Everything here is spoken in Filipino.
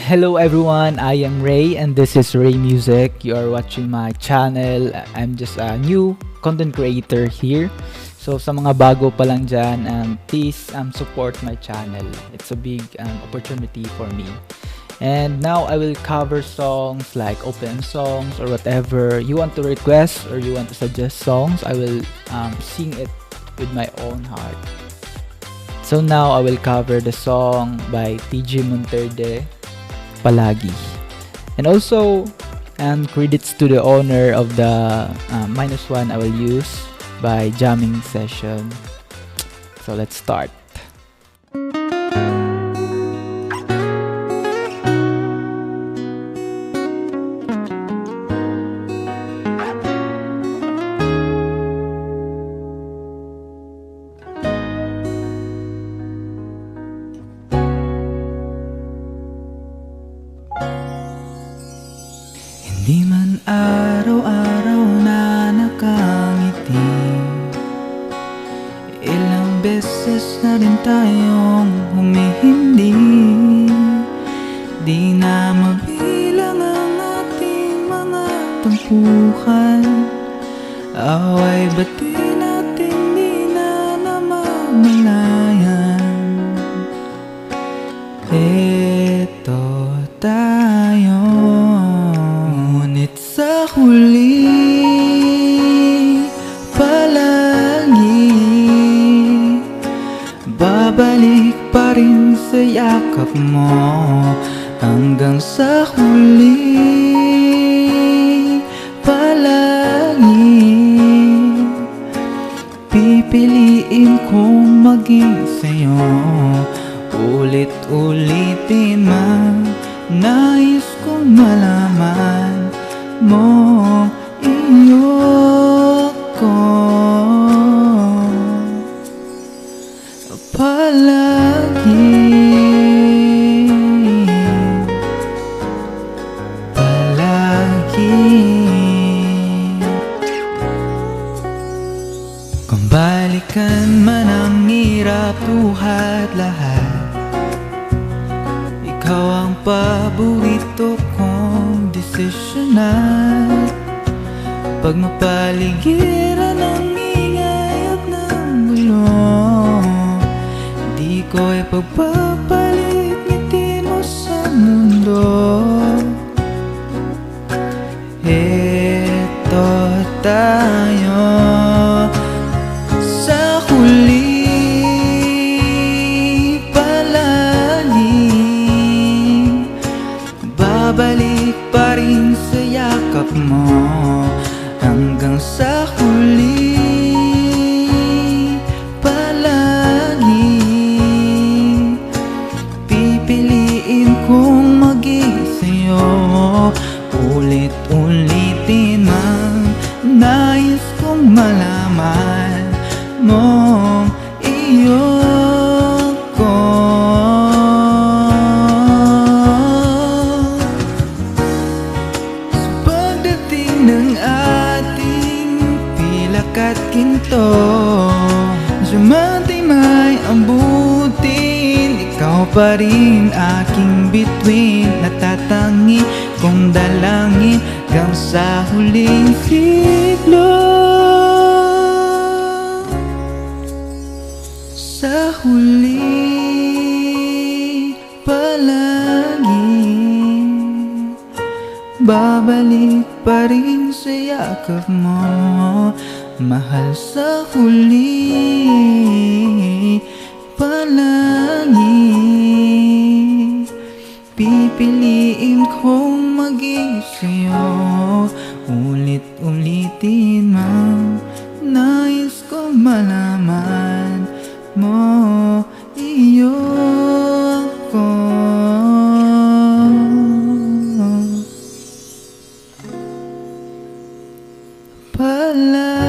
Hello everyone, I am Ray and this is Ray Music. You are watching my channel. I'm just a new content creator here. So sa mga bago pa lang dyan, please support my channel. It's a big opportunity for me. And now I will cover songs like open songs or whatever you want to request or you want to suggest songs. I will sing it with my own heart. So now I will cover the song by TG Monterde, Palagi. And also, credits to the owner of the -1 I will use by Jamming Session. So let's start. Di man araw-araw na nakangiti, ilang beses na rin tayong humihindi. Di na mabilang ang ating mga tampuhan, away ba't di natin di na namamalayan. Eto tayo, ngunit sa huli palagi babalik pa rin sa yakap mo. Hanggang sa huli palagi pipiliin kong maging sa'yo. Ulit-ulitin man, nais kong malaman mo, iyo ko palagi. Palagi. Kung balikan man ang hirap, tuhat lahat, ikaw ang paborito kong desisyonan. Pag mapaligiran ng ingay at ng gulo, di ko ipagpapalit ngiti mo sa mundo. Eto tayo sa huli palagi, babalik pa rin sa yakap mo. Hanggang sa huli palagi pipiliin kong maging sa'yo. Ulit-ulitin man, nais kong malaman mo, iyo ko. Sa pagdating ng ating pilak at ginto, diamante may ambutin, ikaw pa rin aking bituin. Natatangi kong dalangin hanggang sa huling siglo. Sa huli palagi babalik pa rin sa yakap mo. Mahal, sa huli palagi pipiliin kong maging sa'yo. Ulit-ulitin man, nais kong malaman mo, iyo ko palagi.